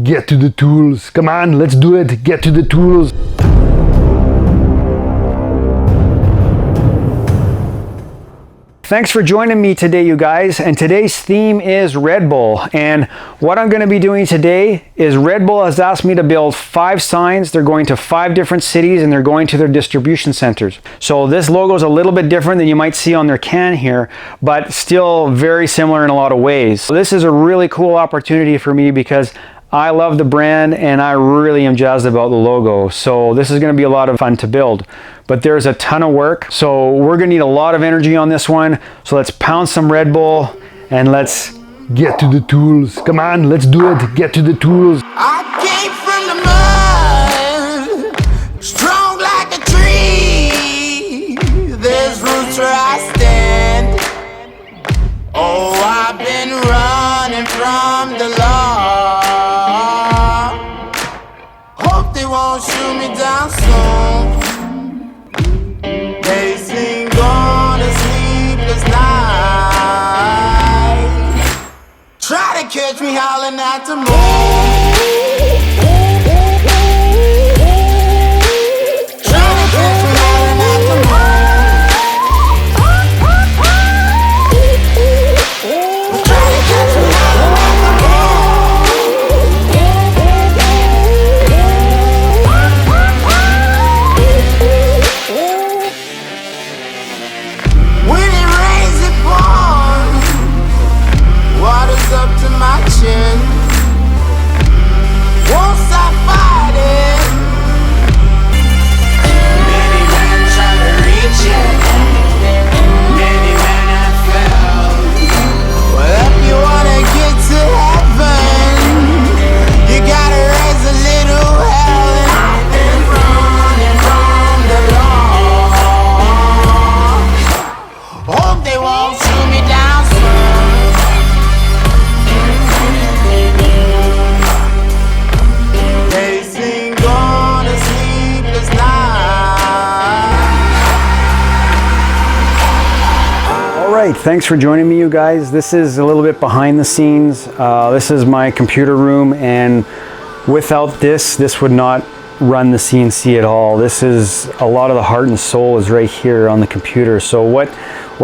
Get to the tools. Come on, let's do it. Get to the tools. Thanks for joining me today, you guys. And today's theme is Red Bull. And what I'm going to be doing today is Red Bull has asked me to build 5 signs. They're going to 5 different cities and they're going to their distribution centers. So this logo is a little bit different than you might see on their can here, but still very similar in a lot of ways. So this is a really cool opportunity for me because I love the brand and I really am jazzed about the logo. So this is going to be a lot of fun to build, but there's a ton of work. So we're going to need a lot of energy on this one. So let's pound some Red Bull and let's get to the tools. Come on, let's do it. Get to the tools. I came from the mud, strong like a tree. There's roots where I stand. Oh, I've been running from the law. Hope they won't shoot me down soon. They sing on a sleepless night. Try to catch me howling at the moon. Try to catch me howling at the moon. Try to catch me howling at the moon. When it rains, it pours. Water's up to my chin. Won't stop fighting. Many men try to reach it. Many men have failed. Well, if you wanna get to heaven, you gotta raise a little hell. And I've been running from the law. Hope they won't shoot me down soon. They sing on a sleepless night. All right, thanks for joining me, you guys. This is a little bit behind the scenes. This is my computer room, and without this would not run the CNC at all. This is a lot of the heart and soul is right here on the computer. So what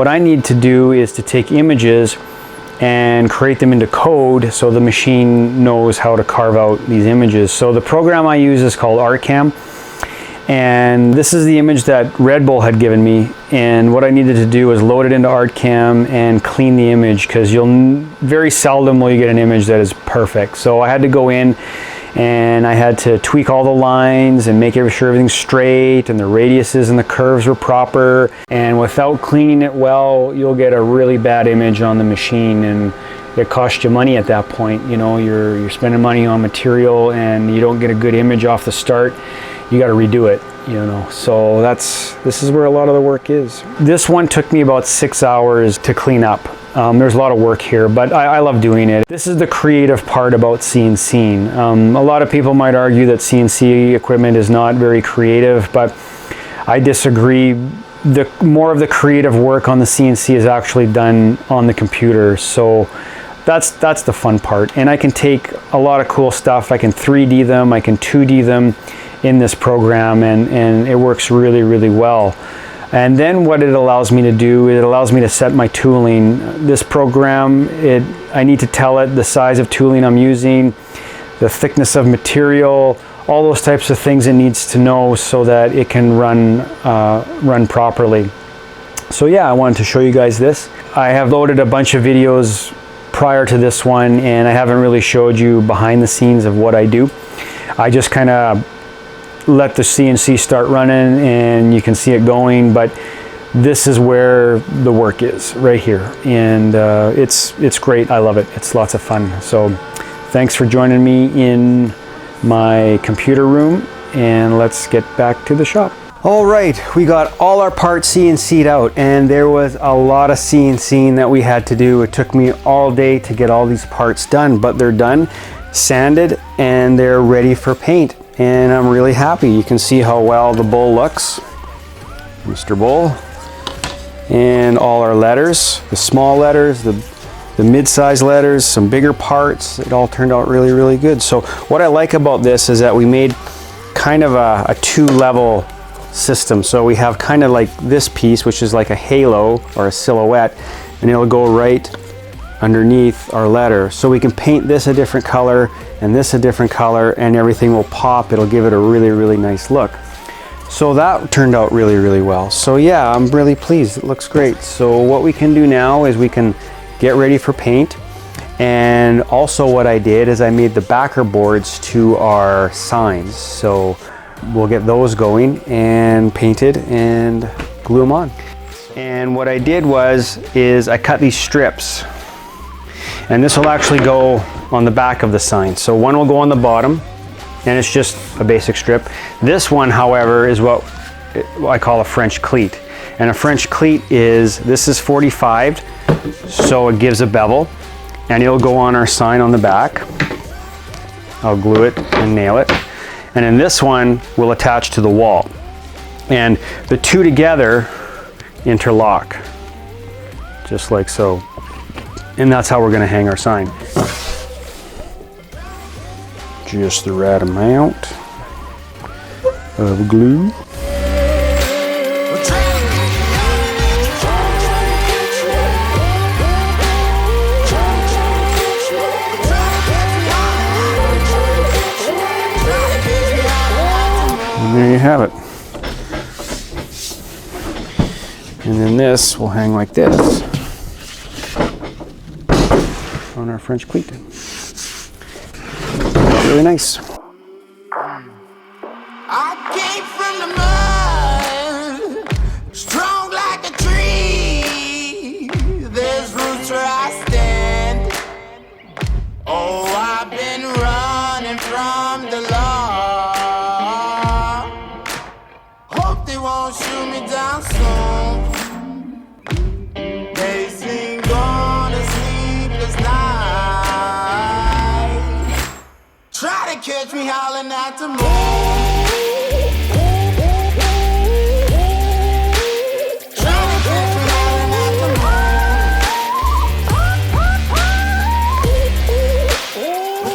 I need to do is to take images and create them into code so the machine knows how to carve out these images. So the program I use is called ArtCam, and this is the image that Red Bull had given me, and what I needed to do was load it into ArtCam and clean the image, because very seldom will you get an image that is perfect. So I had to go in and I had to tweak all the lines and make sure everything's straight and the radiuses and the curves were proper. And without cleaning it well, you'll get a really bad image on the machine, and it costs you money at that point. You know, you're spending money on material and you don't get a good image off the start. You got to redo it, you know. So this is where a lot of the work is. This one took me about 6 hours to clean up. There's a lot of work here, but I love doing it. This is the creative part about CNCing. A lot of people might argue that CNC equipment is not very creative, but I disagree. More of the creative work on the CNC is actually done on the computer. So that's the fun part. And I can take a lot of cool stuff. I can 3D them, I can 2D them in this program, and it works really, really well. And then what it allows me to do, it allows me to set my tooling. This program, I need to tell it the size of tooling I'm using, the thickness of material, all those types of things it needs to know so that it can run properly. So yeah, I wanted to show you guys this. I have loaded a bunch of videos prior to this one, and I haven't really showed you behind the scenes of what I do. I just kind of let the CNC start running and you can see it going, but this is where the work is, right here. And it's great. I love it. It's lots of fun. So thanks for joining me in my computer room, and let's get back to the shop. All right, we got all our parts CNC'd out, and there was a lot of CNCing that we had to do. It took me all day to get all these parts done, but they're done, sanded, and they're ready for paint. And I'm really happy. You can see how well the bull looks, Mr. Bull, and all our letters, the small letters, the the mid-size letters, some bigger parts. It all turned out really, really good. So what I like about this is that we made kind of a two-level system. So we have kind of like this piece, which is like a halo or a silhouette, and it'll go right underneath our letter. So we can paint this a different color and this a different color, and everything will pop. It'll give it a really, really nice look. So that turned out really, really well. So yeah, I'm really pleased. It looks great. So what we can do now is we can get ready for paint. And also what I did is I made the backer boards to our signs. So we'll get those going and painted and glue them on. And what I did is I cut these strips. And this will actually go on the back of the sign. So one will go on the bottom, and it's just a basic strip. This one, however, is what I call a French cleat. And a French cleat this is 45, so it gives a bevel, and it'll go on our sign on the back. I'll glue it and nail it. And then this one will attach to the wall. And the two together interlock, just like so. And that's how we're gonna hang our sign. Just the right amount of glue. And there you have it. And then this will hang like this on our French cleat. Really nice. I came from the mud, strong like a tree. There's roots where I stand. Oh, I've been running from the law. Hope they won't shoot me down soon. They sing on a sleepless night. Try to catch me howling at the moon. Try to catch me howling at the moon.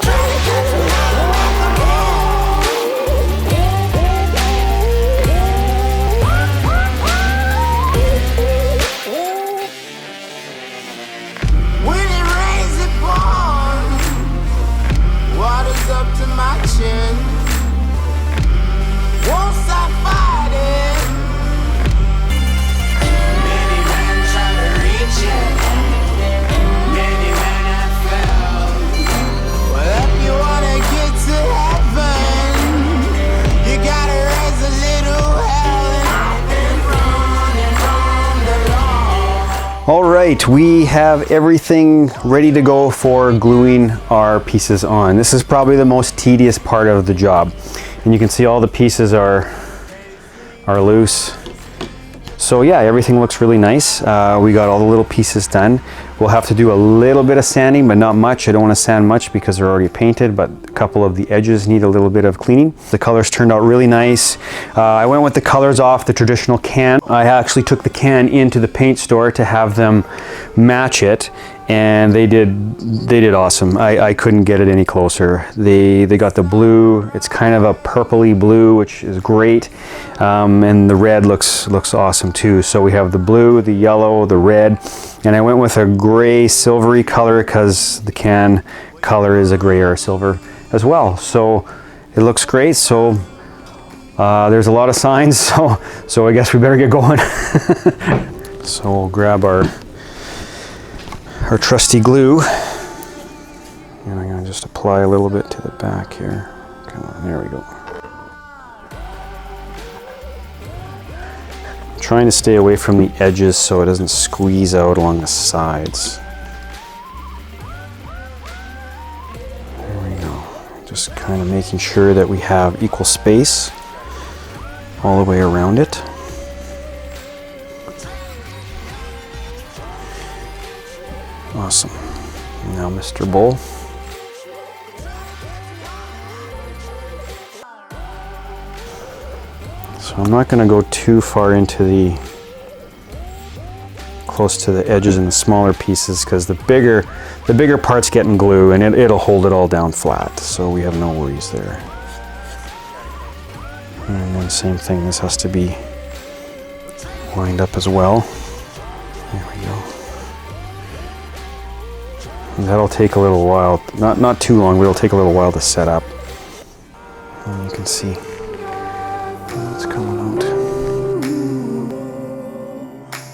Try to catch me howling at the moon. When it rains, it pours. Water's up to my chin. Won't stop fighting. Many men trying to reach it. Many men have failed. Well, if you wanna get to heaven, you gotta raise a little hell. And I've been running from the law. All right, we have everything ready to go for gluing our pieces on. This is probably the most tedious part of the job. And you can see all the pieces are loose. So yeah, everything looks really nice. We got all the little pieces done. We'll have to do a little bit of sanding, but not much. I don't want to sand much because they're already painted, but a couple of the edges need a little bit of cleaning. The colors turned out really nice. I went with the colors off the traditional can. I actually took the can into the paint store to have them match it, and they did awesome. I couldn't get it any closer. They got the blue. It's kind of a purpley blue, which is great, and the red looks awesome too. So we have the blue, the yellow, the red, and I went with a gray silvery color because the can color is a gray or a silver as well. So it looks great. So there's a lot of signs. So I guess we better get going. So we'll grab our trusty glue, and I'm going to just apply a little bit to the back here. Come on, there we go. I'm trying to stay away from the edges so it doesn't squeeze out along the sides. There we go. Just kind of making sure that we have equal space all the way around it. Awesome. Now, Mr. Bull. So I'm not going to go too far into the close to the edges and the smaller pieces, because the bigger parts get in glue and it'll hold it all down flat. So we have no worries there. And then same thing, this has to be lined up as well. There we go. And that'll take a little while, not too long, but it'll take a little while to set up. And you can see it's coming out.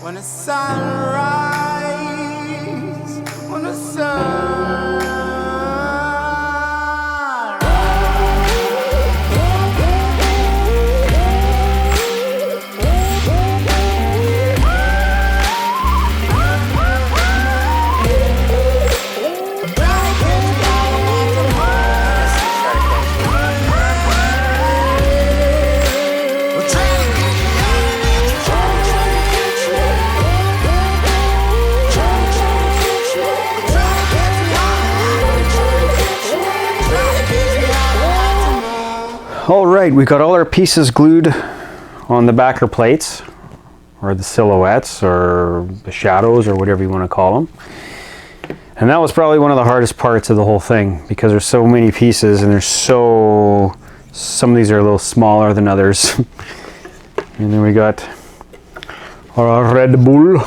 When the sunrise, when the sun All right, we got all our pieces glued on the backer plates, or the silhouettes, or the shadows, or whatever you want to call them. And that was probably one of the hardest parts of the whole thing, because there's so many pieces, and some of these are a little smaller than others. And then we got our Red Bull.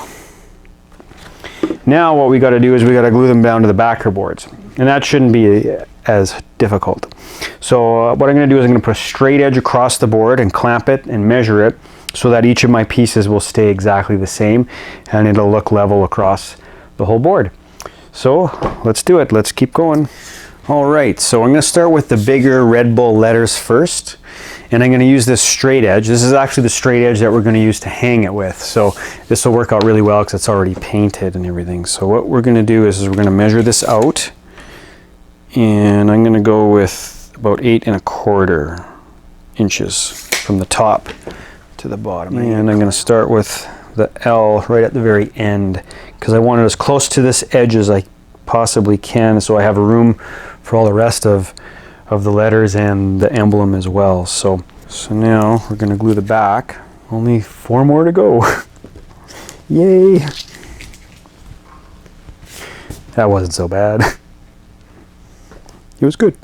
Now what we got to do is we got to glue them down to the backer boards, and that shouldn't be as difficult. So what I'm going to do is I'm going to put a straight edge across the board and clamp it and measure it so that each of my pieces will stay exactly the same and it'll look level across the whole board. So let's do it. Let's keep going. All right, so I'm going to start with the bigger Red Bull letters first, and I'm going to use this straight edge. This is actually the straight edge that we're going to use to hang it with. So this will work out really well because it's already painted and everything. So what we're going to do is we're going to measure this out, and I'm going to go with about 8 1/4 inches from the top to the bottom. And I'm going to start with the L right at the very end, because I want it as close to this edge as I possibly can, so I have room for all the rest of the letters and the emblem as well. So now we're going to glue the back. Only 4 more to go. Yay! That wasn't so bad. It was good.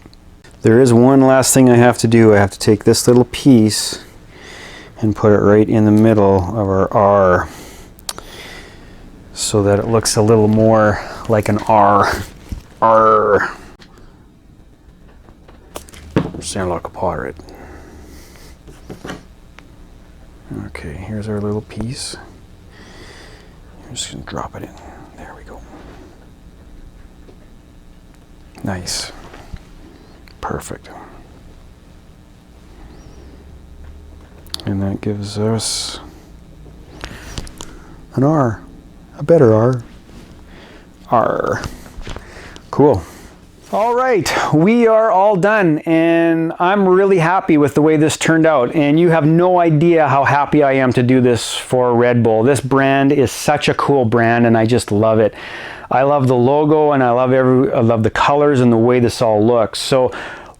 There is one last thing I have to do. I have to take this little piece and put it right in the middle of our R so that it looks a little more like an R. R. Sound like a pirate. Okay, here's our little piece. I'm just gonna drop it in. There we go. Nice. Perfect. And that gives us an R, a better R. R. Cool. All right, we are all done, and I'm really happy with the way this turned out, and you have no idea how happy I am to do this for Red Bull. This brand is such a cool brand, and I just love it. I love the logo, and I love the colors and the way this all looks. So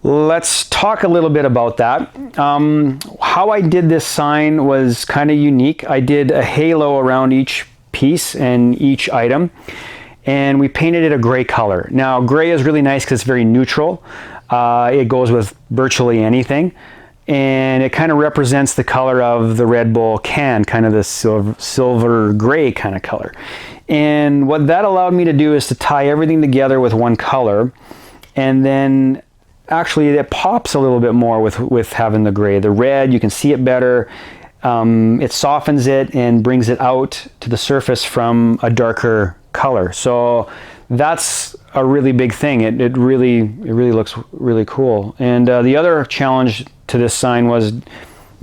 let's talk a little bit about that. How I did this sign was kind of unique. I did a halo around each piece and each item, and we painted it a gray color. Now, gray is really nice because it's very neutral. It goes with virtually anything, and it kind of represents the color of the Red Bull can, kind of the silver gray kind of color. And what that allowed me to do is to tie everything together with one color, and then actually it pops a little bit more with having the gray. The red, you can see it better. It softens it and brings it out to the surface from a darker color. So that's a really big thing. It really looks really cool. And the other challenge to this sign was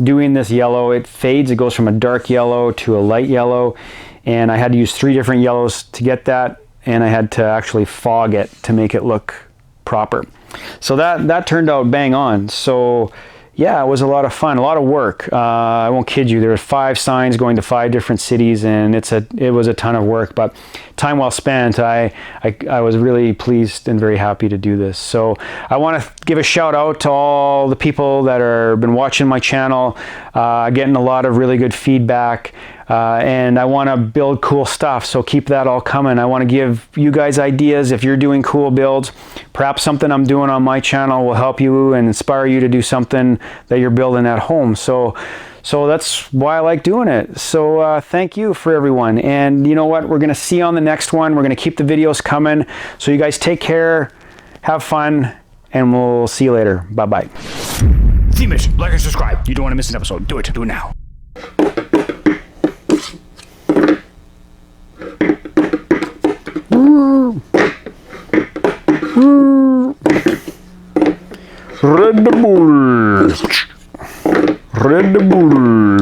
doing this yellow. It fades. It goes from a dark yellow to a light yellow, and I had to use 3 different yellows to get that, and I had to actually fog it to make it look proper. So that turned out bang on. So yeah, it was a lot of fun, a lot of work. I won't kid you, there were 5 signs going to 5 different cities, and it was a ton of work, but time well spent. I was really pleased and very happy to do this. So I want to give a shout out to all the people that are been watching my channel, getting a lot of really good feedback. And I want to build cool stuff, so keep that all coming. I want to give you guys ideas if you're doing cool builds. Perhaps something I'm doing on my channel will help you and inspire you to do something that you're building at home. So that's why I like doing it. So thank you for everyone. And you know what? We're going to see you on the next one. We're going to keep the videos coming. So you guys take care, have fun, and we'll see you later. Bye-bye. Theme it, like and subscribe. You don't want to miss an episode. Do it. Do it now. Red Bull. Red Bull.